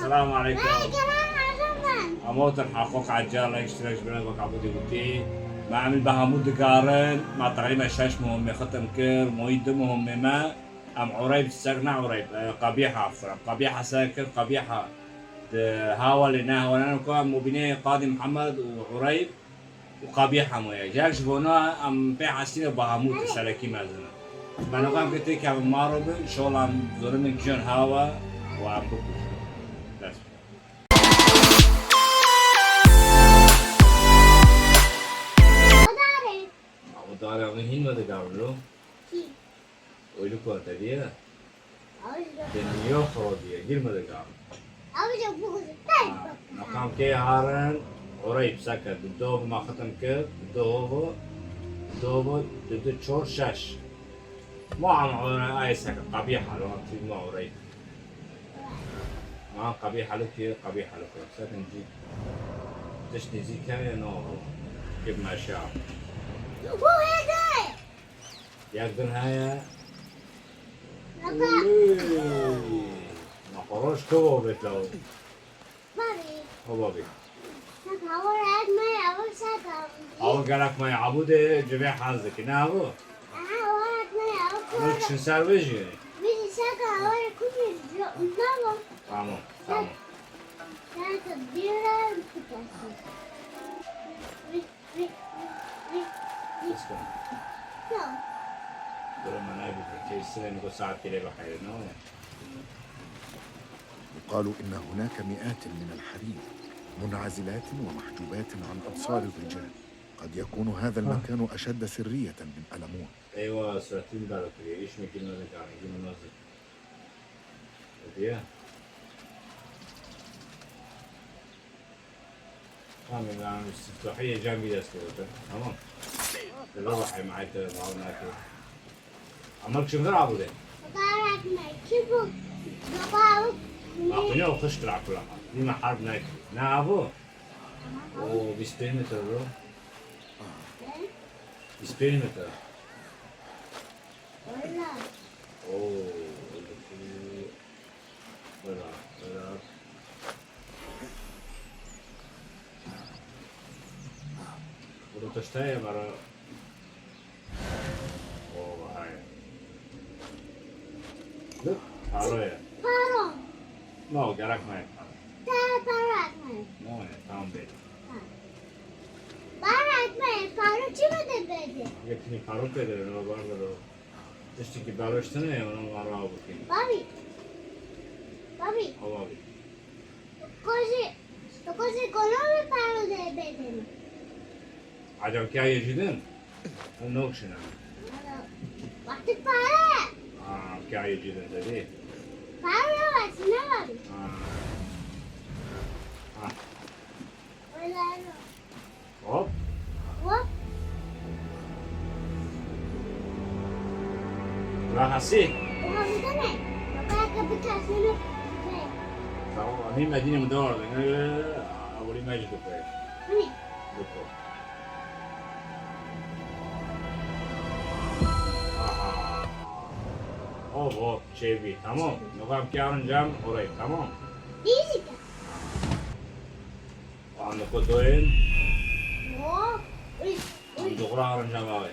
السلام عليكم. كمان عجبا. أموت الحقوق عجال اشتراك جبنا بك عبودي بوتي ما عمل بها مود قارن ما تقريبا شاش مهم ختم كر مويد مهم ما أم عريب سجنا عريب قبيحة عفوا قبيحة ساكر قبيحة هاول لنا وانا كان مبيني قاضي محمد وعريب وقبيحة مويا جاك شبونا أم بيع عسير بهامود السلكي مازنا ما نقام قلت لك أم مارب إن شاء الله أم ظلمك جن هوا وأم بكوش بس وداري. وداري أغنيين ما تقابلوا كي. ويلو كنت ديا أوجد. دنيا فرودية جيل ما تقابل أوجد بوز. نقام كي هارن عريب سكت الدوب ما ختم كر دوبو تشور شاش مو عم أي سكت قبيحة لو أنت ما عريب ما قبيحة لك قبيحة لك سكن جي تشتي زي كان نو كيف ما شاء هو هذا. يقدر هيا لقى. ما قروش كوبو بيتلو بابي. هو بي لقى هو راد ما أول ساعة. أول قالك ما يعبوده جميع حظك نابو هو راد ما أول. لك شن صار بيجي بيجي ساعة هو كل نابو. تمام تمام كانت كبيرة بتكسر. اسكن نعم. دول ما نابي كي السنة نقول ساعة كده بحير نو يقال إن هناك مئات من الحريم منعزلات ومحجوبات عن أبصار الرجال. قد يكون هذا المكان أشد سرية من ألمون. أيوة سرتين دارك إيش ممكن نقول يعني جيم نازل وديا كامل عن استفتاحية جامدة استوت تمام الربح معي معاونات عمرك شو بتلعب ولا بارك ما كيفو. بابا. أعطيني وخش تلعب كل حاجة دي ما حرب نايك نابو وبيسبين متر برو بيسبين متر ولا. أوه ولا ولو تشتهي مرة أوه هاي لا حاروية بارو. ما هو جرك ما يفعل بارك ما. مو تام بيت بارك ما. بارو شو بده بده. قلت لي حارو كده لو برضه تشتكي باروش سنة وأنا مرة أبوكي بابي. بابي. هو أبي كوزي كلهم بارو ده بده. عجبك يا جدا النوكشنا وقت بارك. كاي جدا تدي بارو بس نبي. ولا. هوب و. راح أسيه وهم كمان. بابا بكاسينو. هي مدينة مدورة أولي ما يجي دكتور هني. دكتور هوب شيبي تمام نقام كيارن جام قريب تمام ديزيكا. وعندك قدوين و. عندك قرارن جام أوي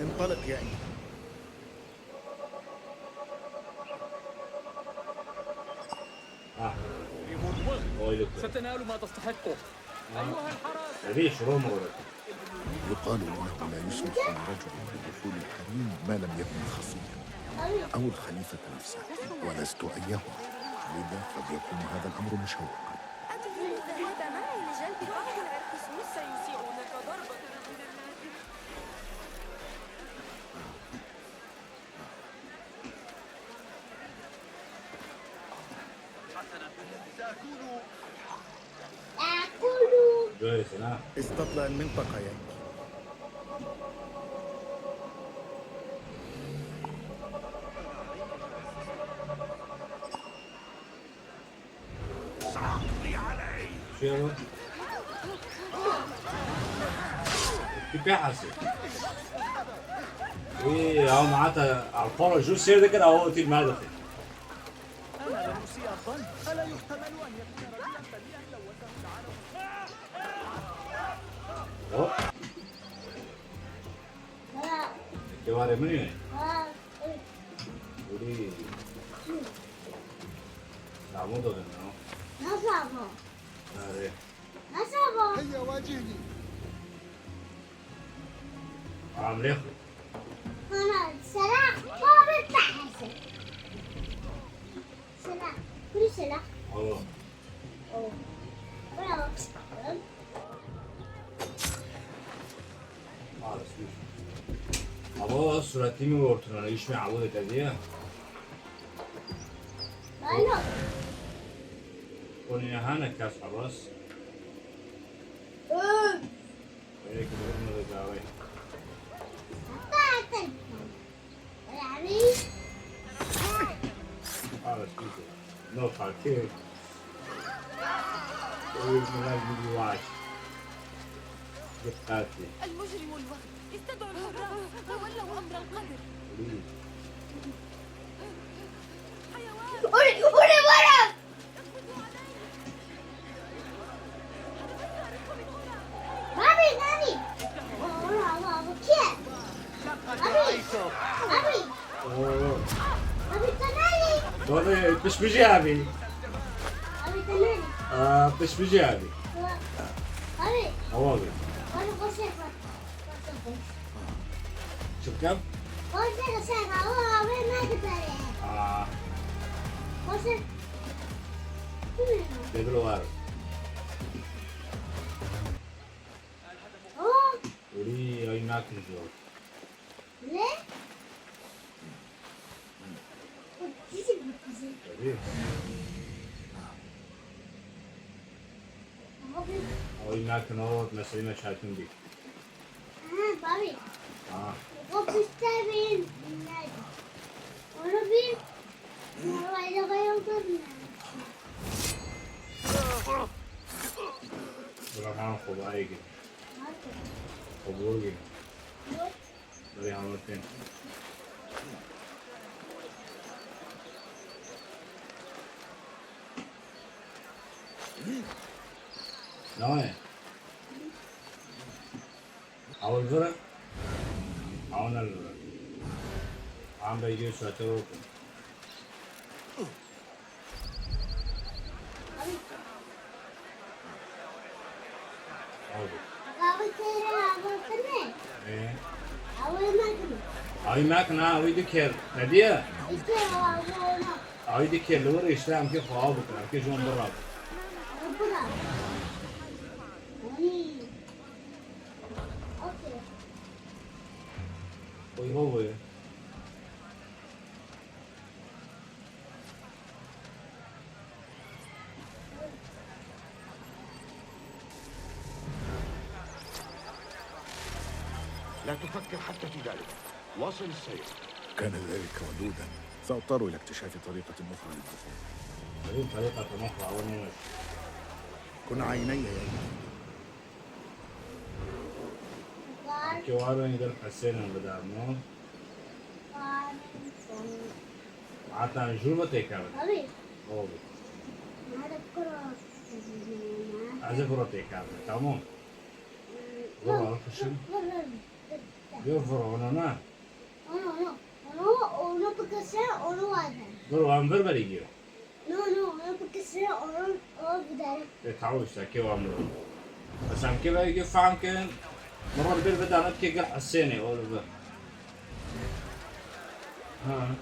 انطلق يا إنجل. ستنال ما تستحقه. أيها الحراس. ليش روما ولا يقال إنه لا يسمح لرجل بدخول الحريم ما لم يكن خصيا أو الخليفة نفسه، ولست أيهما، لذا قد يكون هذا الأمر مشوقا. أتريد الذهاب معي لجلب بعض العرقسوس سيسيئونك ضربة من النادي. أكلوا. جويس لا استطلع المنطقة يا إنجل. شو كيف يحسب ايه اهو معناتها على الفور شو السير ده كده اهو تيم ما دخل. أنا لم أسيء الظن. ألا يحتمل أن يكون رجلا بريئا لو وزنت على اهو الجواري منين؟ ولي العمود ولا اهو؟ نصبه ناري نصبه هيا واجهني. عم ياخذ أنا سلاح ما بتحسن سلاح كل سلاح والله أوه برافو خلاص خلاص رتيمي ورتنا ايش معودة هذه أنا كوني هانا كاس خلاص هيك بدنا نرجع بعدين يعني خلاص كده نوقع كيف ويجمع لي واش دقاتي المجرم الوغد استدعوا الحراس تولوا أمر القدر. حيوان أولي ورا مامي والله كيف مامي اوه مامي تنالي والله مش بجابي مامي تنالي مش بجابي مامي والله وانا بوسيك شوف كم بوسيك هو وين ما تدري بوسيك دبلوار اوه ولي اي ناكل جوه ليه؟ طيب اي ناكل نوت مسلمة شايفين دي بابي اه وقف تستابين ونبي وإذا غيرنا بروح عن خبائي كده خبور كده بري عملتين نوعي أول فرق عونا الفرق عم بيجي سواتروكم ايه أي ماكنا أوي دكير نادية أوي دكير لورا يشتغل كيف خرابك كيف جون برا ويهو لا تفكر حتى في ذلك. واصل السير. كان ذلك ودودا. سأضطر إلى اكتشاف طريقة أخرى للدخول. هذه طريقة مخرى أول ما كن عيني يا ابني. كوارن يدل حسين بدأ نو عطان جربة تكامل أوه أزفرة تكامل تمام ضرب الخشم يفرع ونانا ضرب عن بربري يتعوش كيف عمره بس عم كيف يجي فعم كان مرة البير بدأ نبكي قال حسيني أول بير ها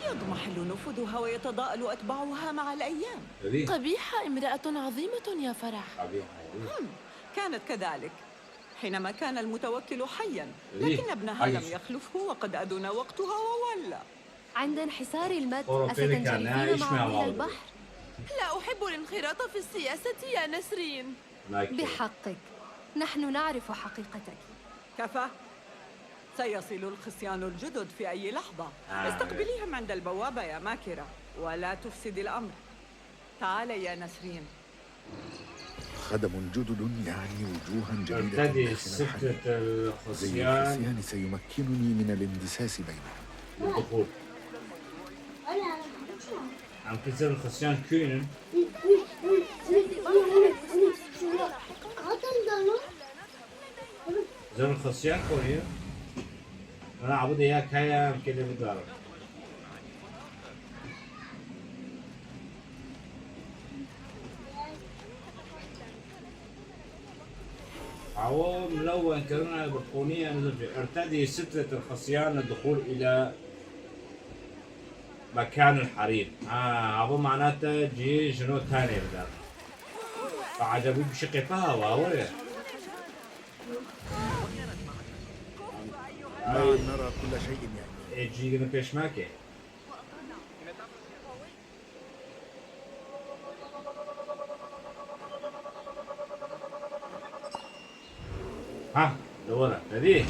يضمحل نفوذها ويتضاءل أتباعها مع الأيام. قبيحة امرأة عظيمة يا فرح. كانت كذلك حينما كان المتوكل حيا، لكن ابنها لم يخلفه وقد أدن وقتها وولى. عند انحسار المد أستنجلفين معه إلى البحر؟ لا أحب الانخراط في السياسة يا نسرين. بحقك، نحن نعرف حقيقتك. كفى، سيصل الخصيان الجدد في أي لحظة. استقبليهم عند البوابة يا ماكرة ولا تفسد الأمر. تعالي يا نسرين. خدم جدد يعني وجوها جديدة ترتدي داخل ستة الحي. زي الخصيان الخصيان سيمكنني من الاندساس بينهم. للدخول. عم كسر الخصيان كوينن. زر الخصيان كوريا. أنا عبود إياك هيا كده بدارك. عوو ملون كرنا برقونية ارتدي سترة الخصيان للدخول إلى مكان الحريم. عوو معناته جي جنو تاني بدار. فعجبي بشقي فهوا ولا؟ نرى كل شيء يعني. جي جنو بيشماكي. ها دورة تدي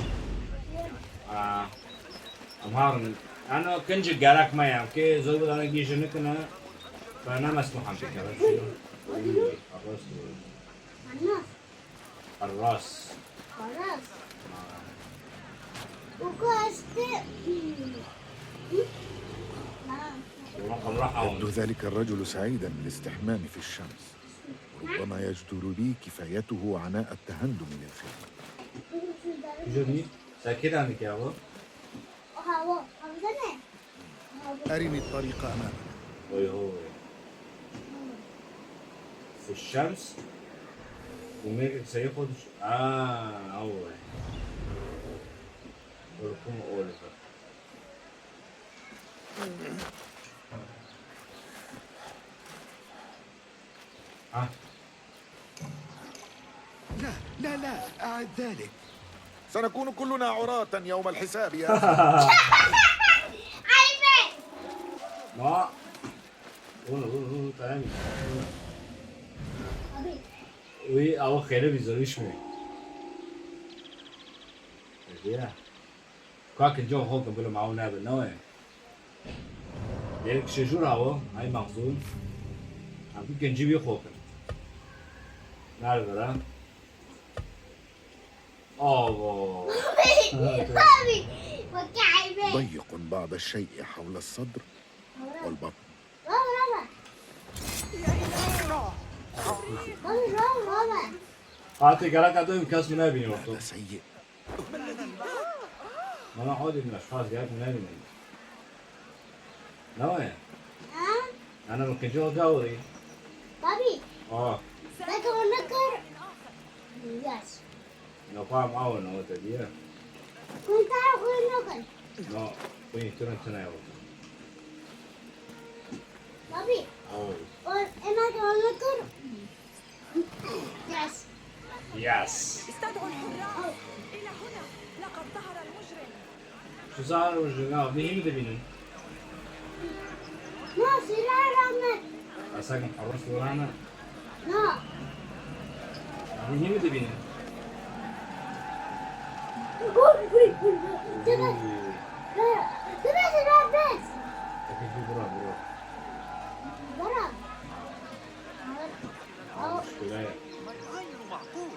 أمهار أنا كنج جارك ما يام كي زود أنا جيش نكنا فأنا مسموح عم تكلم الراس يبدو ذلك الرجل سعيدا بالاستحمام في الشمس. ربما يجدر بي كفايته عناء التهندم للخير. جوني ساكت عنك يا أبو. أرني الطريق أمامنا. هو في الشمس وميك سياخد أول ولكم أولفا. لا لا لا أعد ذلك. سنكون كلنا عراة يوم الحساب يا ما تمام وي أو خير بيزوريش مي يا كاك جو هو قبل ما هو نابل نوع ليك شجور هوا هاي مخزون عم كن جيبي خوك نعرف ولا ضيق بعض الشيء حول الصدر والبطن. قاطي قالك أدوم كاس منابني وقته هذا سيء. ما أنا عودي من الأشخاص قالك منابني نوع أنا ممكن جو قوري لو قام أول نوع تديه no quindi tu non ce n'hai avuto Yes. استدعوا الحراس إلى هنا لقد ظهر المجرم. شو صار وجهنا مين مدبينن أساكن حرس ورانا مين مدبينن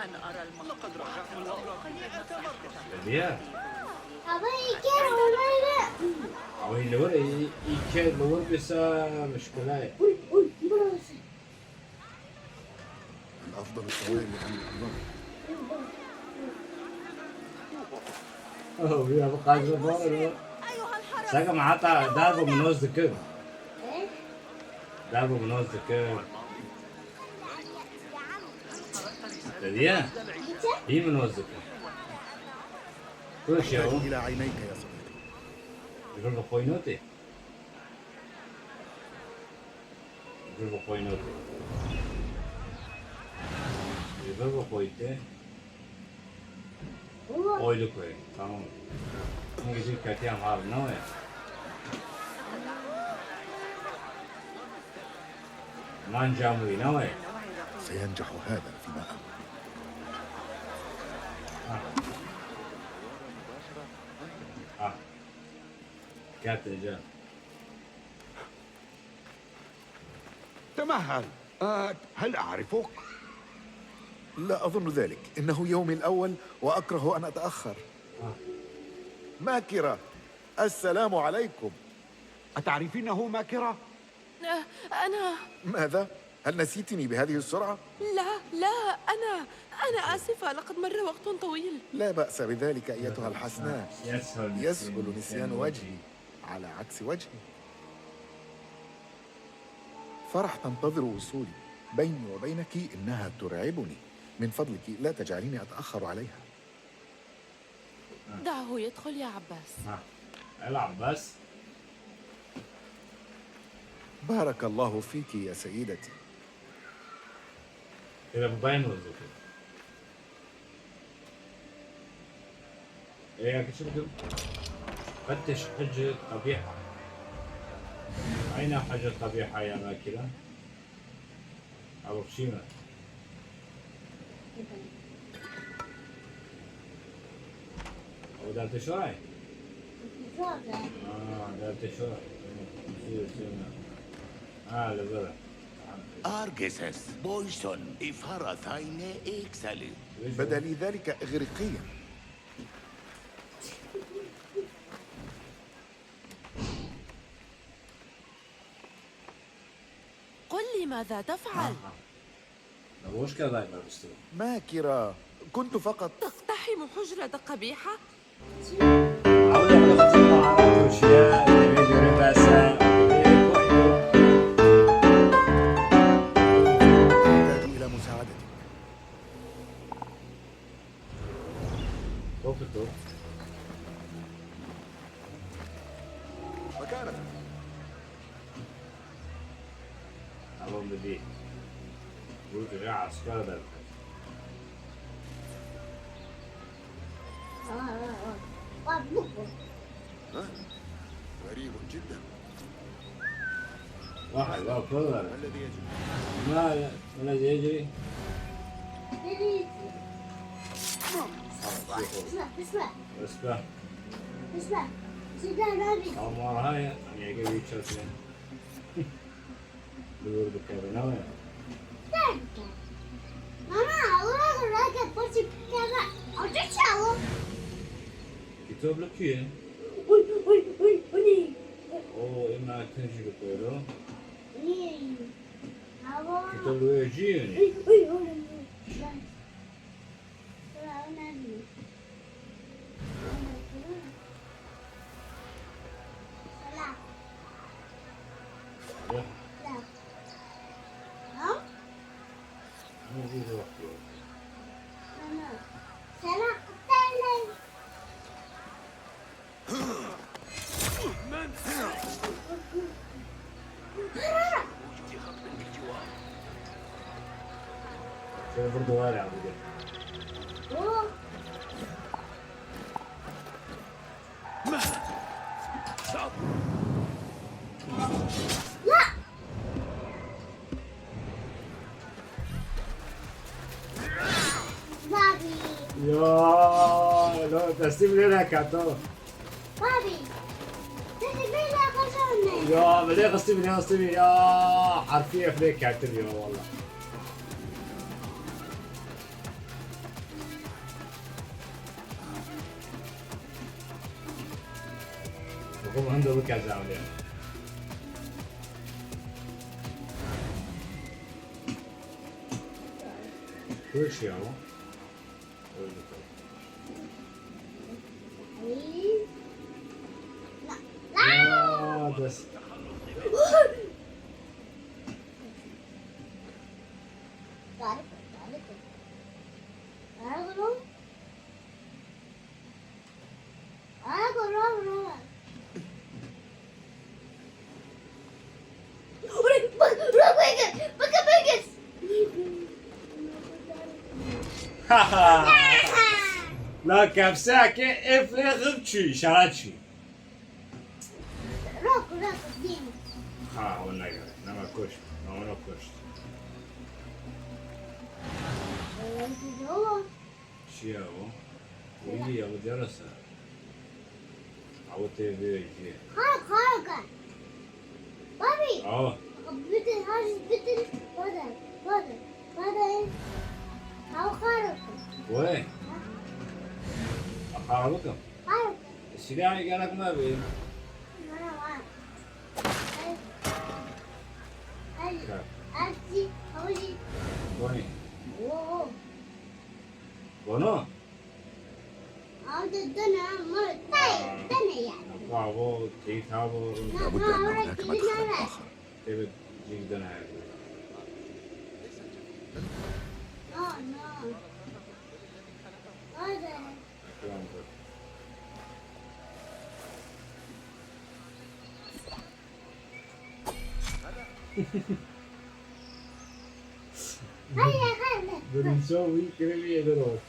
أنا أرى لقد رجعت الأوراق متمرسة. يا أو اللور يكاد اللور بس مشكلة الأفضل السوائل عن الأنظار. يا بقى زبون أيها الحرس. ساقا معاتا داربو من وز ذكر داربو من وز ذكر تديا هي من وز ذكر كل شيء أحتاج إلى عينيك يا صديقي. يقول بخوينوتي يقول بخوينوتي يقول بخويتي اويدو كوي تمام نيجي كاتي امار نوع مان جاموي نوع سينجح هذا فيما أمر. كاتي رجال تمهل. هل أعرفك؟ لا أظن ذلك. إنه يومي الأول وأكره أن أتأخر. ماكرة، السلام عليكم. أتعرفينه ماكرة؟ أنا ماذا؟ هل نسيتني بهذه السرعة؟ لا أنا آسفة، لقد مر وقت طويل. لا بأس بذلك أيتها الحسناء. يسهل يسهل نسيان وجهي على عكس وجهي. فرح تنتظر وصولي. بيني وبينك إنها ترعبني. من فضلك لا تجعليني أتأخر عليها. دعه يدخل يا عباس. العب بس. بارك الله فيك يا سيدتي. كده مبين ولا كده؟ ايه كده؟ فتش حجة قبيحة. أين حجة قبيحة يا ماكرة؟ أبو بشيمة. أو ده انتشاري؟ ده انتشاري. لبرا. أرجسس بويسون إفارثاين إكسالي. بدا لي ذلك إغريقيا. قل لي ماذا تفعل؟ وش كذا دايما بستوي؟ ماكرة، كنت فقط تقتحم حجرة قبيحة؟ أولا خذ المهارات وأشياء اللي باسا. أحتاج إلى مساعدتك. توقف. مكانك. أظن بدي. قلت يا عسكر ده. غريب جدا. واحد تفضل. ما الذي يجري؟ ما الذي يجري؟ اسمع أمر هاي يعني يجي يتشوفين. دور بكرة نوع. كتاب لك إيه؟ أوه إما تنشي بكرة. كتاب له يجيني. شوف برضو غالي على فكرة. يا لا تسلم لنا كاتو. يا بدي قصتي يا حرفيا فليك كاتب يا والله. وهم عنده وكا زاولين. كل شيء هو. بس لا كبساكي افرغبتشي شراتشي ها والله نما كوش نما كوش شي هو ويلي ابو جلسة ابو تي في جي أو خارق. وين؟ أقاربكم. خارق. السلاحي قالك ما بين. أنا معك. أجي أولي. وين؟ أوه. بونو؟ هذا الدنيا مرة الدنيا يعني. أقاربو تيتابو. لابد أن هناك مدخلا آخر. تبي تجيك دنا. No. هذا. هيا خلنا. بنسوي كريمية دروس.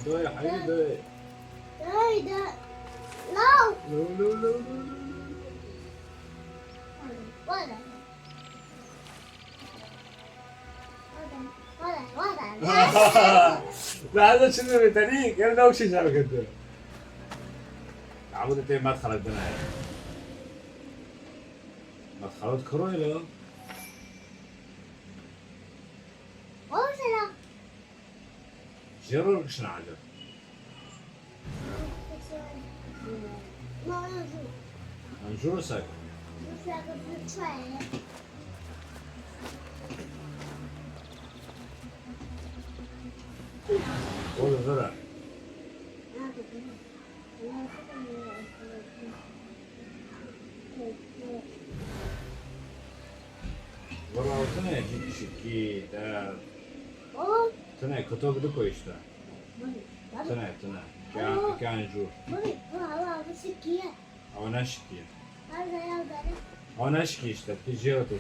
دوي حبيبي دوي. لا. لا. ولا. لا هذا شنو بتانيك؟ أنا ناوي شيء شارك أنت. عبود تي ما دخلت دنا. ما دخلت كرويلو. وصل. جرور شنو عجب. ما أنجور ساك. ولا زرع. والله تنا جيب شكي تا. تنا كتب دكو إشتا. تنا كان جو. أو نشكي. أو نشكي إشتا تجيرتو.